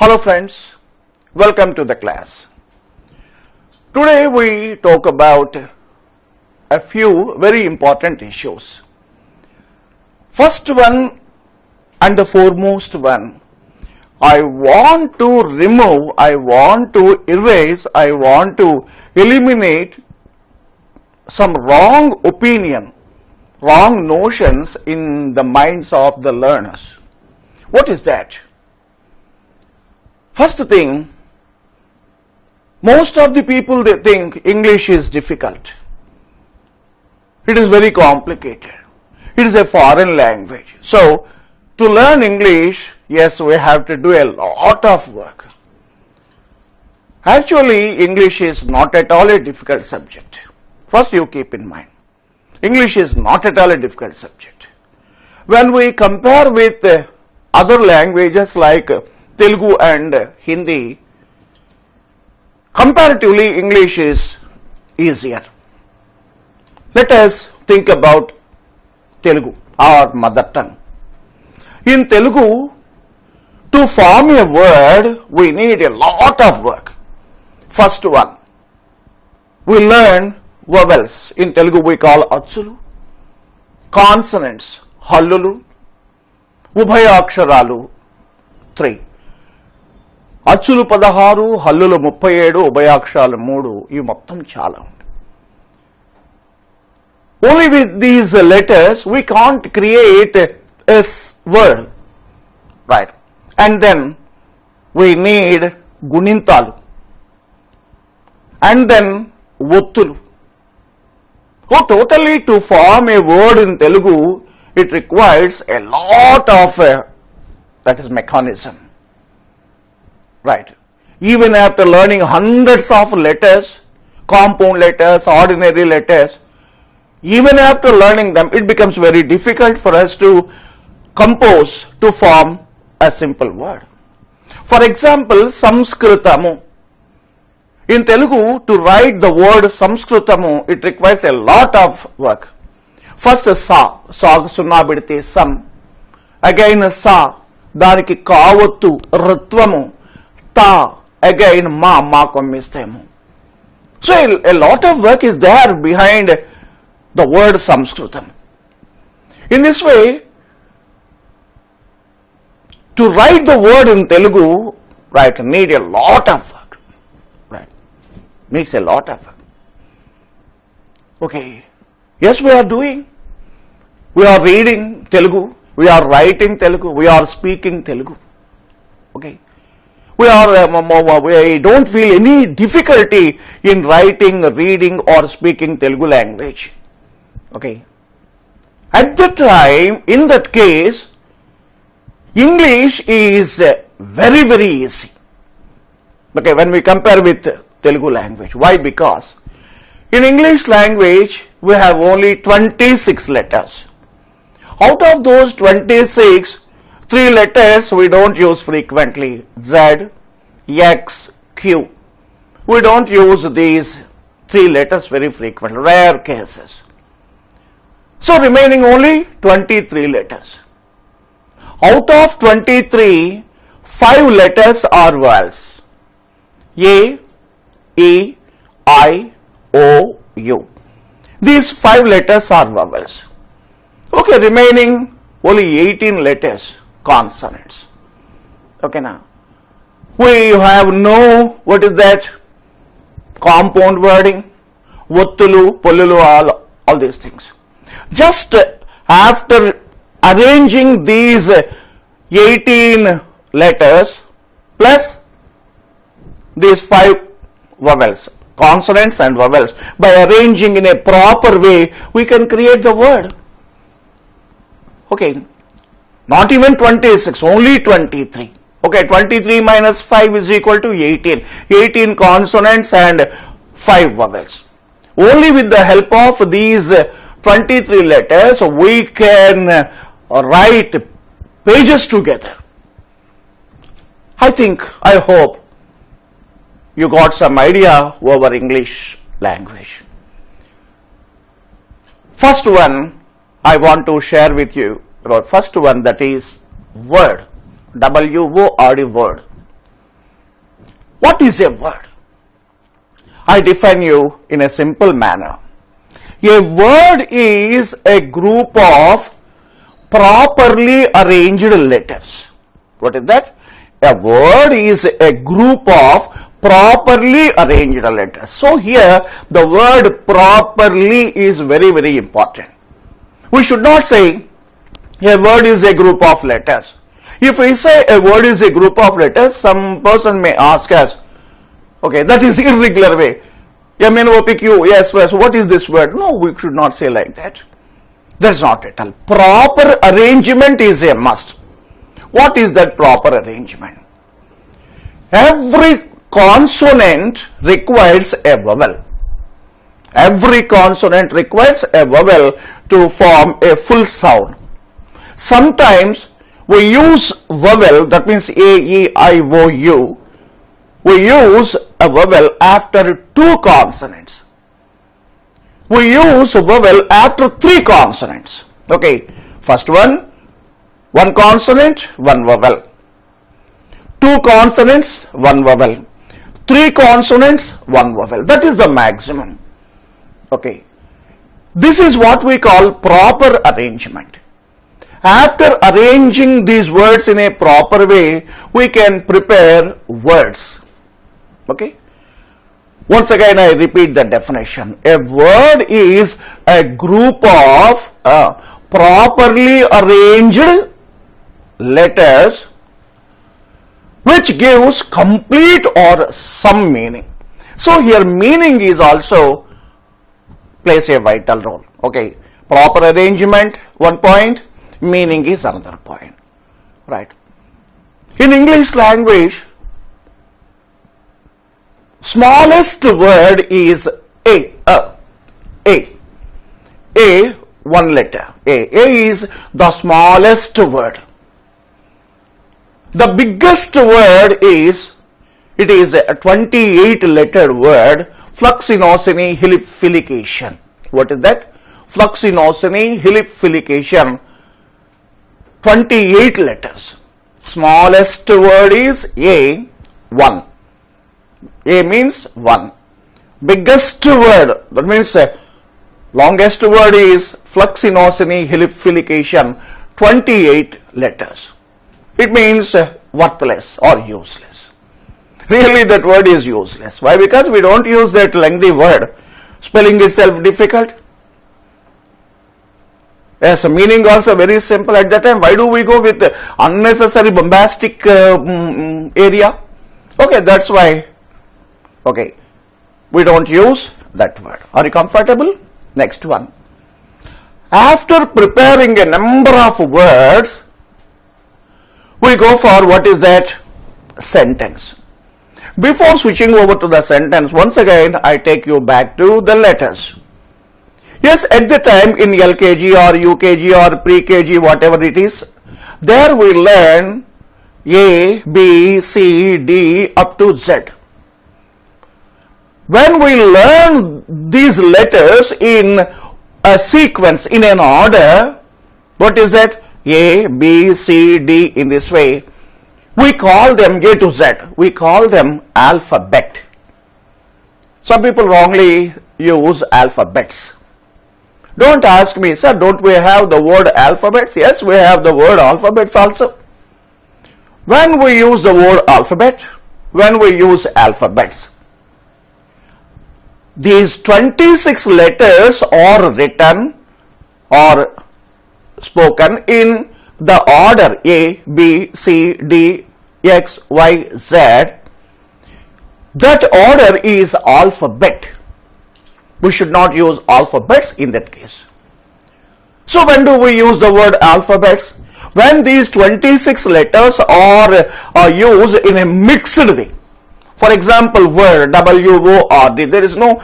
Hello friends, welcome to the class. Today we talk about a few very important issues. First one and the foremost one, I want to remove, I want to erase, I want to eliminate some wrong opinion, wrong notions in the minds of the learners. What is that? First thing, most of the people they think English is difficult. It is very complicated. It is a foreign language. So, to learn English, yes, we have to do a lot of work. Actually, English is not at all a difficult subject. First you keep in mind, English is not at all a difficult subject. When we compare with other languages like Telugu and Hindi, comparatively English is easier. Let us think about Telugu, our mother tongue. In Telugu, to form a word, we need a lot of work. First one, we learn vowels. In Telugu we call achulu, consonants, hallulu, ubhayaksharalu, 3. అచ్చులు 16, హల్లులు 37, ఉభయాక్షరాలు 3, ఇవి మొత్తం చాలా ఉంది. Only with these letters we can't create a word, right? And then we need గుణింతాలు and then ఒత్తులు. So totally to form a word in Telugu, it requires a lot of that is mechanism. Right. Even after learning hundreds of letters, compound letters, ordinary letters, even after learning them, it becomes very difficult for us to compose, to form a simple word. For example, Samskritamu. In Telugu, to write the word Samskritamu, it requires a lot of work. First sa, sunna bidite sam. Again sa, daniki kavattu, ritvamu. Again ma kommistemu. So a lot of work is there behind the word Samskritam. In this way, to write the word in Telugu, right, need a lot of work. Right, needs a lot of work. Okay, yes, we are doing. We are reading Telugu. We are writing Telugu. We are speaking Telugu. Okay. We don't feel any difficulty in writing, reading or speaking Telugu language. Okay. At that time, in that case, English is very, very easy. Okay, when we compare with Telugu language. Why? Because in English language, we have only 26 letters. Out of those 26, 3 letters we don't use frequently, Z, X, Q. We don't use these 3 letters very frequently, rare cases. So remaining only 23 letters. Out of 23, 5 letters are vowels. A, E, I, O, U. These 5 letters are vowels. Okay, remaining only 18 letters, consonants. Okay, now we have what is that? Compound wording, ఒత్తులు, పొల్లులు, all these things. Just after arranging these 18 letters plus these 5 vowels, consonants and vowels, by arranging in a proper way, we can create the word. Okay, not even 26, only 23. Okay, 23 minus 5 is equal to 18. 18 consonants and 5 vowels. Only with the help of these 23 letters, we can write pages together. I think, I hope you got some idea over English language. First one, I want to share with you about first one, that is word. W-O-R-D, word. What is a word? I define you in a simple manner. A word is a group of properly arranged letters. What is that? A word is a group of properly arranged letters. So here the word properly is very, very important. We should not say a word is a group of letters. If we say a word is a group of letters, some person may ask us, okay, that is irregular way. MNOPQ, yes, yes, what is this word? No, we should not say like that. That's not at all. Proper arrangement is a must. What is that proper arrangement? Every consonant requires a vowel. Every consonant requires a vowel to form a full sound. Sometimes we use vowel, that means A, E, I, O, U. We use a vowel after two consonants. We use a vowel after three consonants. Okay, first one consonant, one vowel. Two consonants, one vowel. Three consonants, one vowel. That is the maximum. Okay, this is what we call proper arrangement. After arranging these words in a proper way, we can prepare words. Okay. Once again, I repeat the definition. A word is a group of properly arranged letters which gives complete or some meaning. So here meaning is also plays a vital role. Okay. Proper arrangement, one point. Meaning is another point. Right. In English language, smallest word is A, one letter. A is the smallest word. The biggest word is, it is a 28 letter word, fluxinosity hilification. What is that? Fluxinosity hilification, 28 letters. Smallest word is A, 1. A means 1. Biggest word, that means longest word is fluxinosity hilification, 28 letters. It means worthless or useless. Really that word is useless. Why? Because we don't use that lengthy word. Spelling itself difficult. Yes, meaning also very simple at that time. Why do we go with unnecessary bombastic area? Okay, that's why. Okay, we don't use that word. Are you comfortable? Next one. After preparing a number of words, we go for what is that? Sentence. Before switching over to the sentence, once again I take you back to the letters. Yes, at the time in LKG or UKG or pre-KG, whatever it is, there we learn A, B, C, D up to Z. When we learn these letters in a sequence, in an order, what is that? A, B, C, D in this way, we call them A to Z. We call them alphabet. Some people wrongly use alphabets. Don't ask me, sir, don't we have the word alphabets? Yes, we have the word alphabets also. When we use the word alphabet, when we use alphabets, these 26 letters are written or spoken in the order A, B, C, D, X, Y, Z. That order is alphabet. We should not use alphabets in that case. So when do we use the word alphabets? When these 26 letters are used in a mixed way. For example, word W-O-R-D, there is no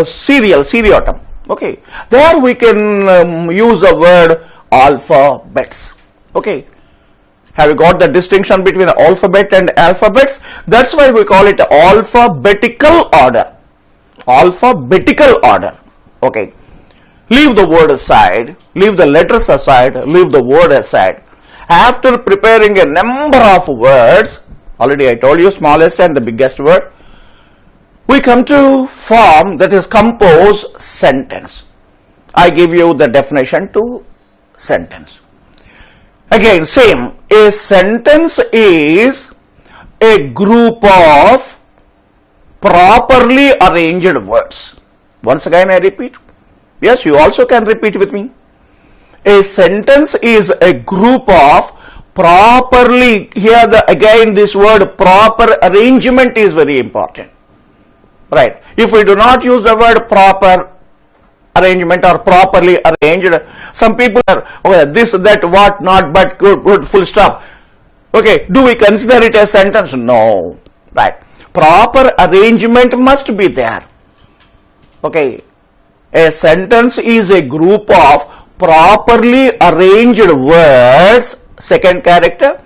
seriatim. Okay, there we can use the word alphabets. Okay, have you got the distinction between alphabet and alphabets? That's why we call it alphabetical order. Alphabetical order. Okay, leave the word aside, leave the letters aside, leave the word aside. After preparing a number of words, Already I told you smallest and the biggest word. We come to form that is compose sentence. I give you the definition to sentence. Again, same. A sentence is a group of properly arranged words. Once again I repeat. Yes, you also can repeat with me. A sentence is a group of properly, here again this word proper arrangement is very important. Right. If we do not use the word proper arrangement or properly arranged, some people are, okay, this, that, what, not, but, good, full stop. Okay, do we consider it a sentence? No. Right. Proper arrangement must be there. Okay. A sentence is a group of properly arranged words, second character,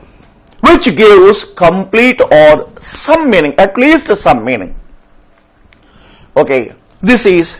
which gives complete or some meaning, at least some meaning. Okay, this is